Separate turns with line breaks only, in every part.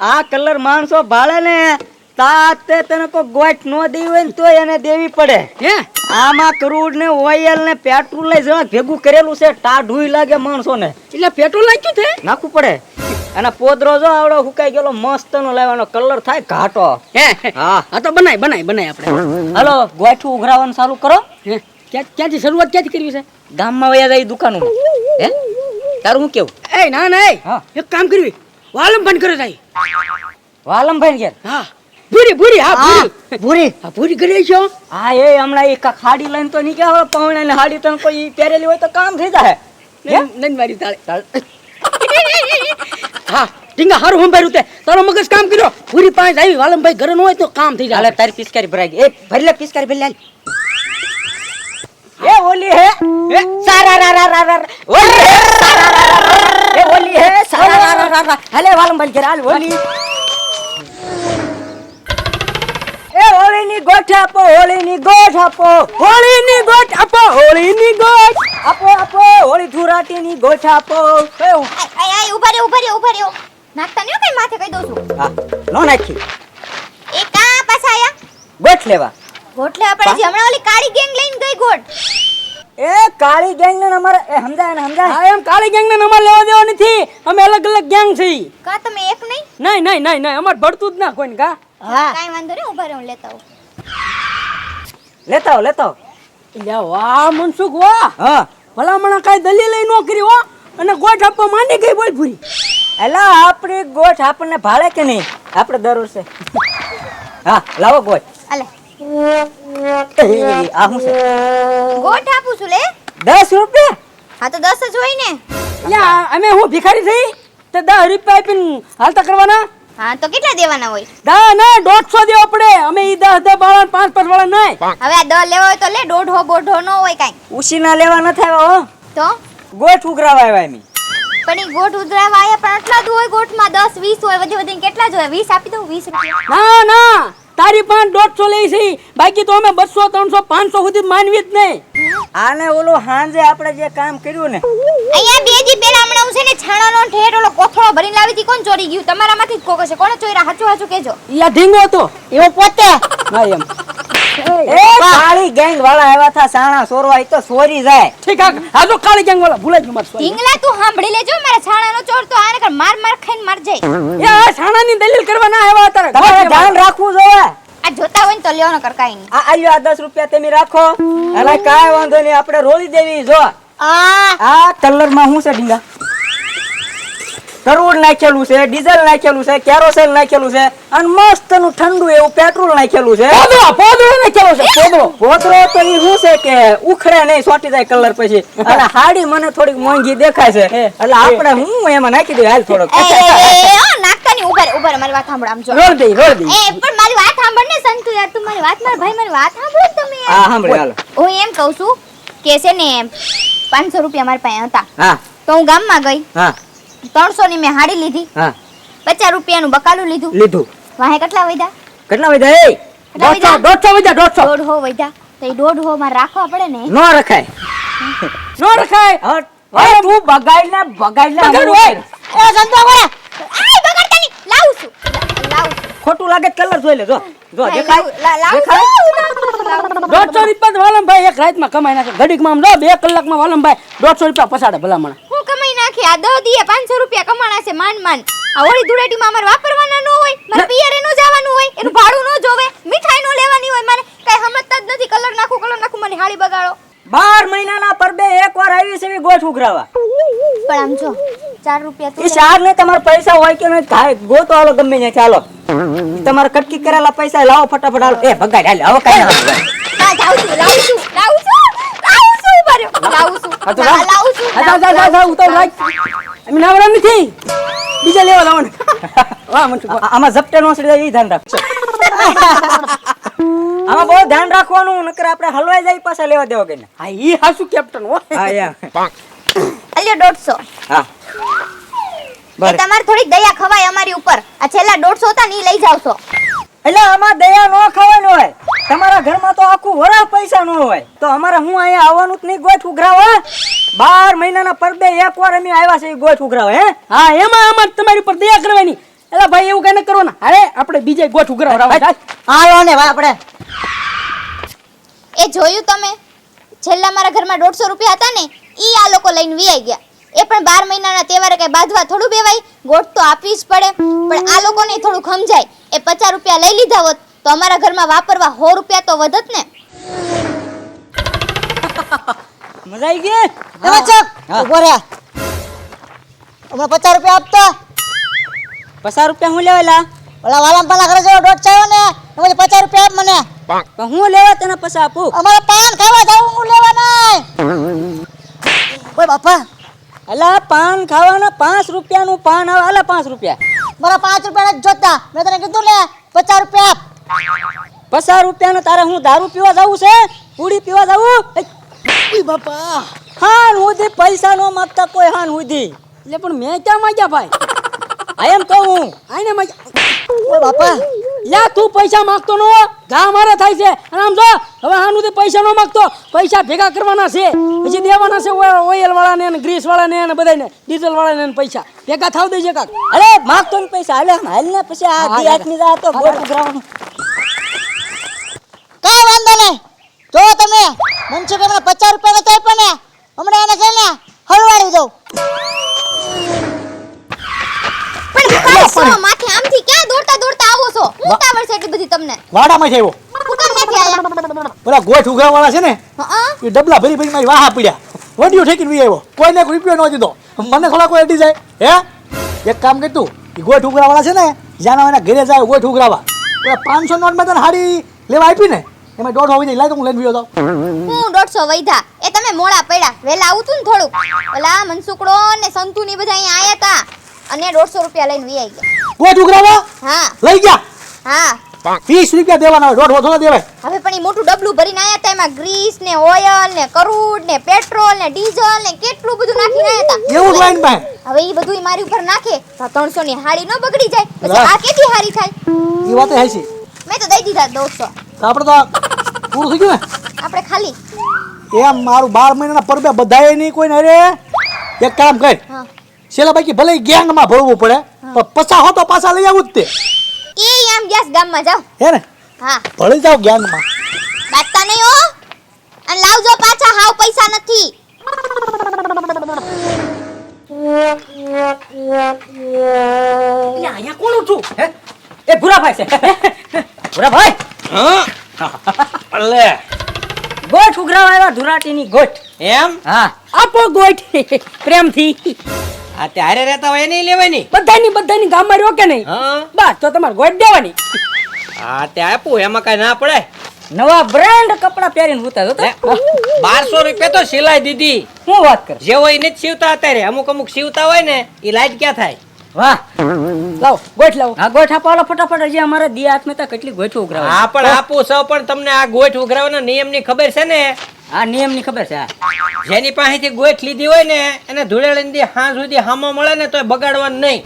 આ કલર માણસો ભાળે ને તાતે તને કોઈ ગોઠ નો દેવી હોય ને તો એને દેવી પડે
હે
આમાં કરોડ ને ઓઇલ ને પેટ્રોલ ને જરા ભેગું કરેલું છે ટાઢુઈ લાગે માણસો ને
એટલે પેટ્રોલ નાખ્યું છે
નાખવું પડે અને પોદરો જો આવડો હુકાઈ ગયેલો મસ્ત નો લાવવાનો કલર થાય ઘાટો
હે
હા
આ તો બનાય આપણે
હાલો ગોઠું ઉઘરાવાનું ચાલુ કરો
હે ક્યાંથી શરૂઆત ક્યાંથી કરવી છે
ગામમાં વયા જાય દુકાનોમાં હે તારું હું કેવું
એ ના
હા.
એક કામ કરવી વાલમ બંધ કરે જાય
વાલમભાઈ ઘેર
હા ભૂરી હા
ભૂરી
હા ભૂરી કરી છો
હા એ હમણાં એક ખાડી લઈને તો નીકળ્યા હોય પવન ને હાડી તને કોઈ પહેરેલી હોય તો કામ થઈ જાય
નન મારી તાળે હા ટીંગા હારું સંભાળ્યું તે તારો મગજ કામ કર્યો ભૂરી પાસે આવી વાલમભાઈ ઘરે ન હોય તો કામ થઈ
હાલે
જાય
તારી પિચકારી ભરાઈ ગઈ એ ભરી લે પિચકારી ભરી લે એ ઓલી હે એ સારા રા રા રા રા ઓલી હે સારા રા રા રા એ ઓલી હે સારા રા રા રા હાલે વાલમભાઈ ઘેર હાલ ઓલી એ હોળીની ગોઠ આપો હોળીની ગોઠ આપો હોળીની ગોઠ આપો હોળીની ગોઠ આપો આપો હોળી ધુરાટીની ગોઠ આપો કેવું
આય ઉભા રહ્યો નાખતા નહીં કઈ માથે કહી દઉં છું
હા નો નાખી
એ કા પાછા આયા
ગોઠ લેવા
ગોઠલે આપણે જે હમણાં ઓલી કાળી ગેંગ લઈને ગઈ ગોઠ
એ કાળી ગેંગ ને અમારે એ સમજાય
હા એમ કાળી ગેંગ ને અમાર લેવા દેવા નથી અમે અલગ અલગ ગેંગ છે
કા તમે એક નહીં
નહીં અમાર ભળતું જ ના કોઈ કા
હા
કાઈ વાંધો નહીં ઉભા રહો લેતા આવું
લેતા આવો
યા વાહ મનસુખ વાહ
હા
ભલામણા કાઈ દલીલ નો કરી હો અને ગોઠ આપવા માંડી ગઈ બોલ ભૂરી
એલા આપણી ગોઠ આપણને ભાડે કે નહીં આપણે દર વર્ષે હા લાવો ગોઠ
આલે
આ હું છે
ગોઠ આપું છું લે
10 રૂપિયા
હા તો 10 જ હોય ને
યા અમે હું ભિખારી થઈ તે 10 રૂપિયા આપીને હાલતા કરવાના
હા તો કેટલા દેવાના હોય
ના 150 દેવા પડે અમે ઈ 10 વાળા 5 વાળા નહીં
હવે આ 10 લેવા હોય તો લે દોઢો બોઢો નો હોય કાઈ
ઉસીના લેવા ન થાય હો
તો
ગોઠ ઉઘરાવા આવ્યા એમ
પણ ઈ ગોઠ ઉધરાવા આયા પણ આટલા જ હોય ગોઠમાં 10 20 હોય વધીને કેટલા જ હોય 20 આપી દઉં 20 રૂપિયા
ના તારી પણ 150 લઈ છે બાકી તો અમે 200 300 500 સુધી માનવી જ નહીં
આને ઓલો હાંજે આપણે જે કામ કર્યું ને
અહીંયા બે દી પહેલા હમણાં હું છે ને છાણાનો ઠેઠ ઓલો કોથળો ભરીને લાવી હતી કોણ ચોરી ગયું તમારામાંથી જ કોક હશે કોણે ચોર્યા હાચું કહેજો
યા ઢીંગો હતો
એવો પોતે
ના એમ
એ કાળી ગેંગ વાળા આવ્યા થા સાણા સોરવા ઈ તો સોરી જાય
ઠીક આ તો કાળી ગેંગ વાળા ભૂલાઈ ગયું મારું
ઢીંગલા તું સાંભળી લેજો મારા છાણાનો ચોર તો આને કર માર ખાઈને મર જાય
યા છાણાની દલીલ કરવા ના આવ્યા તારે
તમારે ધ્યાન રાખવું જોઈએ
આ જોતા હોય ને તો લ્યો ન કર કાઈ નહીં
આ આલ્યો આ 10 રૂપિયા તમે રાખો અને કાઈ વાંધો નહીં આપણે રોળી દેવી જો આ કલર માં શું છે ડીંગા કરોડ નાખેલું છે ડીઝલ નાખેલું છે કેરોસીન નાખેલું છે અને મસ્ત નું ઠંડુ એવું પેટ્રોલ નાખેલું છે
પોદરો નાખેલો છે
પોદરો તો ઈ શું છે કે ઉખડે નહીં સોટી જાય કલર પછી અને હાડી મને થોડીક મોંઘી દેખાય છે એટલે આપણે હું એમાં નાખી દઉં હાલ થોડોક
નાખતા નહીં ઉભા મારી વાત સાંભળ આમ જો
રોળ દઈ
પણ મારી વાત સાંભળ ને સંતુ યાર તું મારી વાત મારા ભાઈ મારી વાત સાંભળ તમે
હા સાંભળી હાલો
હું એમ કહું છું કે છે ને 500 રૂપિયા મારી પાસે હતા
હા
તો હું ગામમાં ગઈ
હા
300 ની મેં હાડી લીધી
હા
50 રૂપિયાનું બકાલું લીધું વાહે કેટલા વધ્યા
કેટલા વધ્યા એ
150 વધ્યા 150
દોઢ હો વધ્યા તો એ દોઢ હો માં રાખવા પડે ને
નો રખાય
નો રખાય
હવે તું બગાડ ને
બગાડ હોય
એ સંતો કરે આય બગાડતા ની લાવું છું
ખોટું લાગે કલર જોઈ લે જો દેખાય
લાવું
150 રૂપિયા વાલમભાઈ એક રાતમાં કમાઈ નાખે ઘડીકમાં આમ 2 કલાકમાં વાલમભાઈ 150 રૂપિયા પસાડે ભલામણ
હું કમાઈ નાખી આ 10 દીએ 500 રૂપિયા કમાણા છે માંડ આ હોળી ધૂળેટીમાં અમાર વાપરવાના ન હોય મારે પિયરે નો જવાનું હોય એનું ભાડું ન જોવે મીઠાઈ નો લેવાની હોય મારે કઈ સમજતા જ નથી કલર નાખું મને હાડી બગાડો
12 મહિનાના પરબે એકવાર આવી છે ગોઠ ઉઘરાવા
પણ આમ જો 4 રૂપિયા તો
ઈ ચાર ને તમાર પૈસા હોય કે નહીં થાય ગોતો હાલો ગમે ત્યાં ચાલો તમારે કટકી કરેલા પૈસા લાવો ફટાફટ હાલો એ ભગાડ હાલ હવે કાઈ ના
જાઉં છું લાવું છું બર્યો લાવું છું
ઉતાર રાખ અમે નાવરા નથી બીજા લેવા લાવવાનું વાહ મનસુખ
આમાં ઝપટે નો સડી જાય ઈ ધ્યાન રાખો આમાં બહુ ધ્યાન રાખવાનું નકર આપણે હલવાઈ જાય પાછા લેવા દેવા કે
હા ઈ હાસુ કેપ્ટન હો
હા યા
અલ્યો 150
હા
એ તમારે થોડીક દયા ખવાય અમારી ઉપર આ છેલ્લા 150 હતા ને ઈ લઈ જાવ છો
એટલે આમાં દયા નો ખવાનું હોય તમારા ઘરમાં તો આખું વરસ પૈસા નો હોય તો અમારે હું અહીંયા આવવાનું જ નહીં ગોઠ ઉઘરાવા 12 મહિનાના પરબે એકવાર અમે આવ્યા છે ગોઠ ઉઘરાવા હે
હા એમાં તમારી ઉપર દયા કરવાની એલા ભાઈ એવું કઈ ન કરો ને. અરે આપણે બીજે ગોઠ ઉઘરાવ.
હાલો ને ભાઈ આપણે.
એ જોયું તમે? છેલ્લા મારા ઘરમાં 150 રૂપિયા હતા ને, ઈ આ લોકો લઈને વિયાઈ ગયા. એ પણ 12 મહિનાના તહેવારે કઈ બાંધવા થોડું બેવાય, ગોઠ તો આપવી જ પડે. પણ આ લોકોને થોડું સમજાય. એ 50 રૂપિયા લઈ લીધા હોત તો અમારા ઘરમાં વાપરવા 100 રૂપિયા તો વધત ને.
મજા આવી ગઈ.
એમાં ચક ઉભો રહ્યા. હમણાં 50 રૂપિયા આપતો.
50 રૂપિયા હું લેવાલા?
ઓલા વાલામ પાલા કરે છે દોઢ ચાયો ને એમાં 50 રૂપિયા આપ મને.
પણ હું લેવા તને પછી આપું.
અમારે પાન ખાવા જાવું હું લેવા નહીં. ઓય બાપા
અલા પાન ખાવાના 5 રૂપિયાનું પાન આવે. અલા 5 રૂપિયા.
મારા 5 રૂપિયા નથી જોતા. મેં તને કીધું ને 50 રૂપિયા આપ.
50 રૂપિયાનો તારે હું દારૂ પીવા જાવું છે? પૂડી પીવા જાવું?
ઓય બાપા
હાન હુધી પૈસા નો માંગતા કોઈ હાન હુધી.
એટલે પણ મેં ક્યાં માંગ્યા ભાઈ?
આ એમ કહું હું.
આઈને માંગ્યા.
ઓય બાપા
લ્યા તું પૈસા માંગતો નો ગા મારે થાય છે. અને આમ જો હવે હાનું તે પૈસા નો માંગતો. પૈસા ભેગા કરવાના છે, પછી દેવાના છે ઓઇલ વાળાને અને ગ્રીસ વાળાને અને બધાને, ડીઝલ વાળાને અને પૈસા ભેગા થાવ દેજે કાક.
અરે માંગતો ને પૈસા હાલે હાલ ને પછી આ દી આદમી જા તો ગોળ ઉઘરાવાનું.
કાઈ વાંધો નહીં. જો તમે મનસુખ એમને 50 રૂપિયા નથી આપ્યા ને, હમણાં એને છે ને હલવાડી દઉં.
પણ કાંઈ સો માથે આમથી ક્યાં દોડતા દોડતા આવો છો? હું ઉતાવળ છે એટલી બધી તમને?
વાડામાં છે એવો
હું કામ નથી આયા?
પેલા ગોઠ ઉઘરાવાળા છે ને
હા
એ ડબલા ભરી ભરી મારી વાહા પડ્યા. વડિયો ઠેકીને વી આવ્યો. કોઈને કોઈ રૂપિયો ન દીધો. મને થોડા કોઈ અડી જાય હે? એક કામ કર તું, એ ગોઠ ઉઘરાવાળા છે ને જ્યાં એના ઘરે જાય ગોઠ ઉઘરાવા, પેલા 500 નોટમાં તને હાડી લેવા આપી ને એમાં 150 આવી જાય. લાય તો હું લઈને ગયો તો.
હું 150 વૈધા. એ તમે મોડા પડ્યા. વેલા આવતું ને થોડુંક. ઓલા મનસુકડો ને સંતુ ની બધા અહીંયા આયા તા અને 150 રૂપિયા લઈને વિયાઈ ગયા.
ગોઠ ઉઘરાવા
હા
લઈ ગયા.
હા
30 રૂપિયા દેવાના હોય, 150 થોડા દેવાય.
હવે પણ ઈ મોટું ડબલું ભરીને આયા તા. એમાં ગ્રીસ ને ઓઇલ ને કરૂડ ને પેટ્રોલ ને ડીઝલ ને કેટલું બધું નાખીને આયા તા.
એવું લાઈન પાસે
હવે ઈ બધું મારી ઉપર નાખે તો 300 ની હાડી ન બગડી જાય. પછી આ કેટલી હારી થાય?
એ વાત હાચી.
મેં તો દઈ દીધા 200.
તો આપણે તો પૂરું થઈ ગયું
આપણે ખાલી
ને એમ. મારું 12 મહિનાના પરબે બધાય નહીં કોઈ ને. અરે એક કામ કર,
હા
છેલ્લા બાકી ભલે ગેંગમાં ભરવું પડે પણ 50 હો તો પાછા લઈ આવું જ તે
એ આમ ગેસ ગામમાં જાવ.
હે ને.
હા
ભળી જાવ ગેંગમાં.
બાતતા નહીં હો. અને લાવજો પાછા. હાવ પૈસા નથી.
એટલે અહીંયા કોણ છું?
એ ભૂરાભાઈ છે. ભૂરાભાઈ
અલે
ગોઠ ઉઘરાવા આવ્યા. ધુરાટીની ગોઠ.
એમ
હા
આપો ગોઠ પ્રેમથી.
આ ત્યારે રહેતા હોય નહીં લેવાની.
બધાની ગામમાં રહ્યો કે નહીં?
હા
બસ તો તમારે ગોઠ દેવાની.
આ તે આપું એમાં કઈ ના પડે.
નવા બ્રાન્ડ કપડા પહેરીને ઉતા હતો.
લે, 1200 રૂપિયા તો સિલાઈ દીધી.
હું વાત કર.
જે હોય ને જ સીવતા અત્યારે. અમુક સીવતા હોય ને એ લાઈટ ક્યાં થાય.
વાહ
લાવો ગોઠ લાવો.
આ ગોઠ આપો ફટાફટ. હજી અમારે દી હાથમાં તા કેટલી ગોઠ ઉઘરાવા.
હા પણ આપું સૌ પણ તમને આ ગોઠ ઉઘરાવાના નિયમની ખબર છે ને?
આ નિયમની ખબર છે.
જેની પાસેથી ગોઠ લીધી હોય ને એને ધૂળેલીને દી હાંજ સુધી હામો મળે ને તો બગાડવાનું નહીં.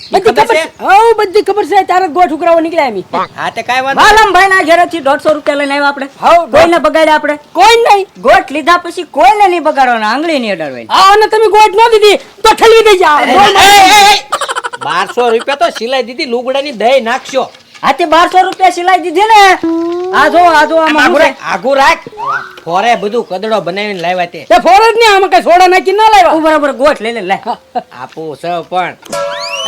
ઈ
બધી
ખબર
ખબર
છે?
છે. હઉ બધી ખબર છે. તારે ગોઠ ઉઘરાવા નીકળ્યા એમ.
હા તે કાંઈ વાંધો નહીં.
વાલમભાઈ ના ઘરેથી 150 રૂપિયા લઈને આવ્યા આપણે.
હાઉ,
કોઈને બગાડ્યા આપણે?
કોઈ નહીં.
ગોઠ લીધા પછી કોઈને નહીં બગાડવાના. આંગળી નહીં અડાડવાની.
આ અને તમે ગોઠ ન દીધી તો ઠલવી દેજે. આ ગોળ મારી.
1200 રૂપિયા તો સિલાઈ દીધી. લુગડાની દહીં નાખશો.
આ તે 1200 રૂપિયા સિલાઈ દીધી ને. આ જો આમાં
આગું
શું છે?
રાખ, આગું રાખ. ફોરે બધું કદડો બનાવીને લાવ્યા તે.
તે ફોરજ ને આમાં કઈ સોડા નાખી ના લાવ્યા.
તું બરાબર ગોઠ લઈ લે લાય.
આપું સૌ પણ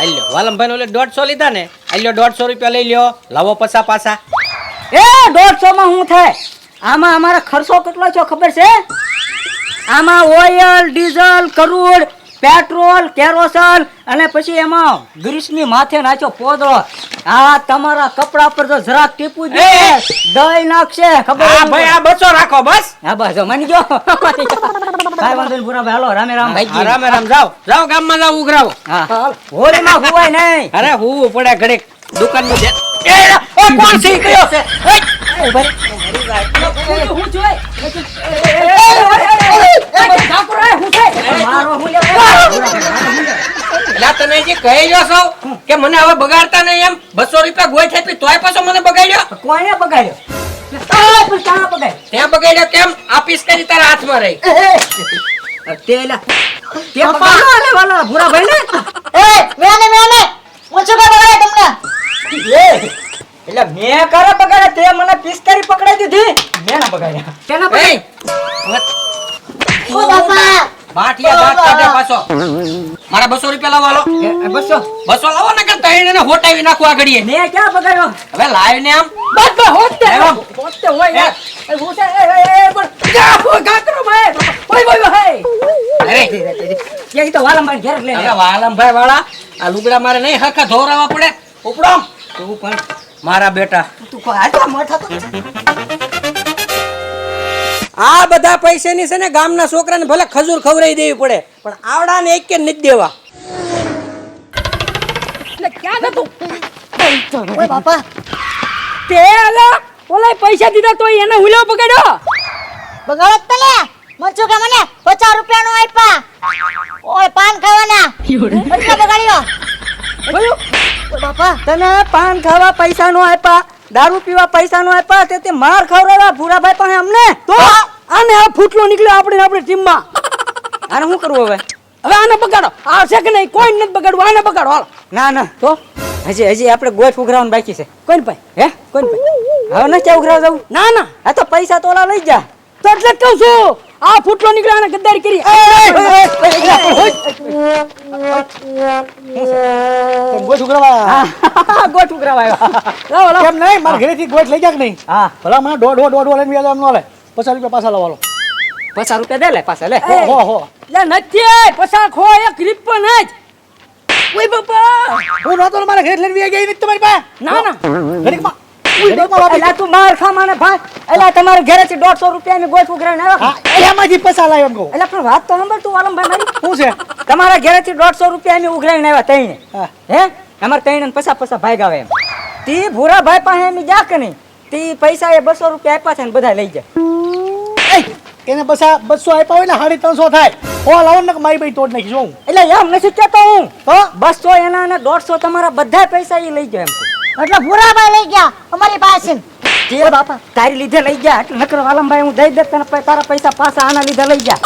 આલ્યો વાલમભાઈ ઓલે 150 લીધા ને, આલ્યો 150 રૂપિયા લઈ લ્યો. લાવો પસા પાછા.
એ 150 માં શું થાય? આમાં અમારો ખર્ચો કેટલો છે ખબર છે? આમાં ઓઇલ, ડીઝલ, કરૂડ, પેટ્રોલ, કેરોસન અને પછી એમાં ગ્રીસની માથે નાખ્યો પોદળો. આ તમારા કપડા પર તો જરાક ટીપું જ દઈ નાખશે. ખબર
હા
હોય
ભાઈ
ને?
આ બસો રાખો બસ.
હા બસ જો માની ગયો. કાંઈ વાંધો નહીં ભૂરાભાઈ. હાલો રામે રામ
હા,
ભાઈ.
રામે રામ જાઓ. જાઓ ગામમાં જાઓ ઉઘરાવો.
હા હોળીમાં હુવાય નહીં.
અરે હું પડે ઘડીક દુકાનનું ધ્યાન.
એ કોણ છે? ઈ કયો છે?
હું જોઈ.
મારો હું લેવા?
લા તને જે કહી રહ્યો છો કે મને હવે બગાડતા નહીં એમ 200 રૂપિયા ગોઠ આપી તોય પાછો મને બગાડ્યો.
કોઈને બગાડ્યો? આ પણ કાં બગાડ્યો?
ત્યાં બગાડ્યો કેમ? આ પિસ્કારી તારા હાથમાં રહી.
તે બગાડ્યો આને વાલા ભૂરાભાઈ ને.
એ મેને મનસુખ બગાડે
રૂપિયા લાવો હાલો.
બસો
200 લાવો ને કે તઈને હોટાવી નાખો આ ઘડીએ.
મેં ક્યાં બગાડ્યો
હવે લાવ ને આમ.
બસ બસ હોતે
એમ.
હોતે હોય યાર એ હોતે એ પણ જા હો ગાકરો ભાઈ ઓય ઓય હે
અરે
એ તો વાલમભાઈ ઘેર જ લઈને
હવે વાલમભાઈ વાળા આ લુગડા મારે નહીં હરખા ધોરાવા પડે. ઉપડો આમ.
તું પણ
મારા બેટા
તું કોઈ આટલા મોટા તો
આ બધા પૈસાની છે ને ગામના છોકરાને ભલે ખજૂર ખવડાવી દેવી પડે પણ આવડાને એક કે નથી દેવા.
એટલે ક્યાં નતું
ઓય બાપા
તે આલા ઓલા પૈસા દીધા તો એને હુલો પકડ્યો
બગાડત તને મનસુખ મને 50 રૂપિયાનો આપ્યા ઓય પાન ખાવાના કેટલા બગાડ્યો
બોલો
ઓય બાપા
તને પાન ખાવા પૈસા નો આપ્યા દારૂ પીવા પૈસા નો આપ્યા તે માર ખવડાવ્યા ભૂરાભાઈ પાસે અમને
તો આને આ ફૂટલો નીકળ્યો આપણી ટીમમાં
આને શું કરવું હવે
હવે આને બગાડો આ છે કે નહીં કોઈ નથી બગાડવું આને બગાડો હાલ
ના ના
તો
હજી આપણે ગોઠ ઉઘરાવાનું બાકી છે
કોઈને પાય
હે
કોઈને પાય
હવે ન ક્યાં ઉઘરાવ જવું
ના ના
આ તો પૈસા તોલા લઈ જા
તો એટલે જ કહું છું આ ફૂટલો નીકળ્યો આને ગદ્દારી કરી
ગોઠ ઉઘરાવા
હા ગોઠ ઉઘરાવા આવ્યા
લાવો લાવો
કેમ નહીં મારા ઘરેથી ગોઠ લઈ ગયા કે નહીં
હા
ભલા મને દોઢ લઈને વ્યાજ આમ ન લે 50 રૂપિયા પાછા લાવવાનો
50 રૂપિયા દે લે પાછા લે
હો હો
લે નથી પછા ખો એક રીપ પણ જ ઓય બાપા
હું નહોતો ને મારા ઘરે લઈને વ્યાજ ગઈ નથી તમારી પાસે
ના ના
ઘડીકમાં વાપરી.
એલા તું માર ખા માને ભાઈ એલા તમારે ઘરેથી 150 રૂપિયાની ગોઠ ઉઘરાવીને આવ્યા
હા એમાંથી પૈસા લાવ્યો એમ કહું
એલા પણ વાત તો સાંભળ તું વાલમભાઈ મારી
શું છે
તમારા ઘરેથી 150 રૂપિયાની ઉઘરાવીને આવ્યા તઈને
હા.
હે અમારે તઈને પૈસા ભાગ્યા એમ તી ભૂરાભાઈ પાસે એમ જા કે નહીં તી પૈસા એ 200 રૂપિયા આપ્યા છે ને બધા લઈ જાય
એને પૈસા 200 આપ્યા હોય ને 350 થાય હો લાવો ને મારી ભાઈ તોડ નાખીશ હું
એટલે એમ નથી કહેતો હું
તો
200 એના અને 150 તમારા બધા પૈસા એ લઈ જાય એમ
એટલે ભૂરાભાઈ લઈ ગયા અમારી પાસે
જે બાપા તારી લીધે લઈ ગયા એટલે નકર વાલમભાઈ હું દઈ દે તને તારા પૈસા પાછા આના લીધે લઈ જા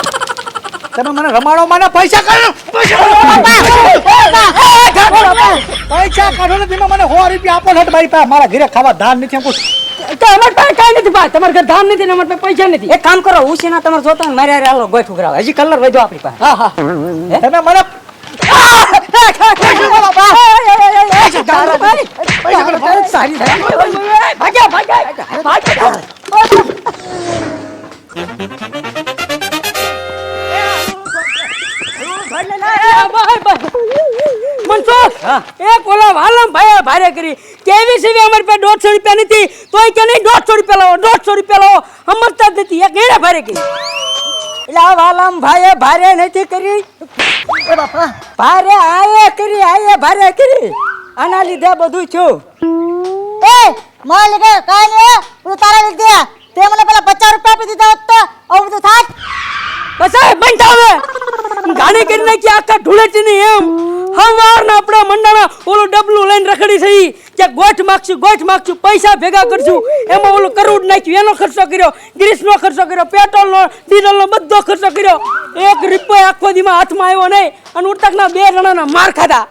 તમે મને રમાડો મને પૈસા કાઢો પૈસા કાઢો ને તમે મને 100 રૂપિયા આપો ને મારી પાસે મારા ઘરે ખાવા ધાન નથી એમ કહું
તો અમારી પાસે કાંઈ નથી ભાઈ તમારે ઘરે ધાન નથી ને અમારી પાસે પૈસા નથી
એક કામ કરો ઉસીના તમારે જોતા ને મારે હારે હાલો ગોઠ ઉઘરાવો હજી કલર વધ્યો આપણી પાસે
હા હા
તમે મને
સારી
ભાગ્યા ભાગ્યા મનસુખ એક ઓલા વાલમ ભાઈ ભારે કરી કેવી સેવી અમારી પાસે 150 રૂપિયા નથી તોય કે નહીં 150 રૂપિયા લાવો 150 રૂપિયા લાવો સમજતા જ નથી એક એને ભારે કરી
એટલે આ વાલમ ભાઈએ ભારે નથી કરી
એ બાપા
ભારે આયે કરી આયે ભારે કરી આના લીધે બધું છું
એ માર લીધે કાઈ નહીં હું તારા લીધે તે મને પેલા 50 રૂપિયા આપી દીધા હોત તો આવું બધું થાત
બસ એ બંધ થાવે ગાડી કરી નાખી આખા ઢુલેટીની એમ હવારના આપણા મંડાના ઓલું ડબલું લઈને રખડી થઈ કે ગોઠ માગશું પૈસા ભેગા કરશું એમાં ઓલું કરોડ નાખ્યું એનો ખર્ચો કર્યો ગ્રીસનો ખર્ચો કર્યો પેટ્રોલનો ડીઝલનો બધો ખર્ચો કર્યો 1 રૂપિયો આખો દીમાં હાથમાં આવ્યો નહીં અને ઉડતાકના 2 જણાના માર ખાધા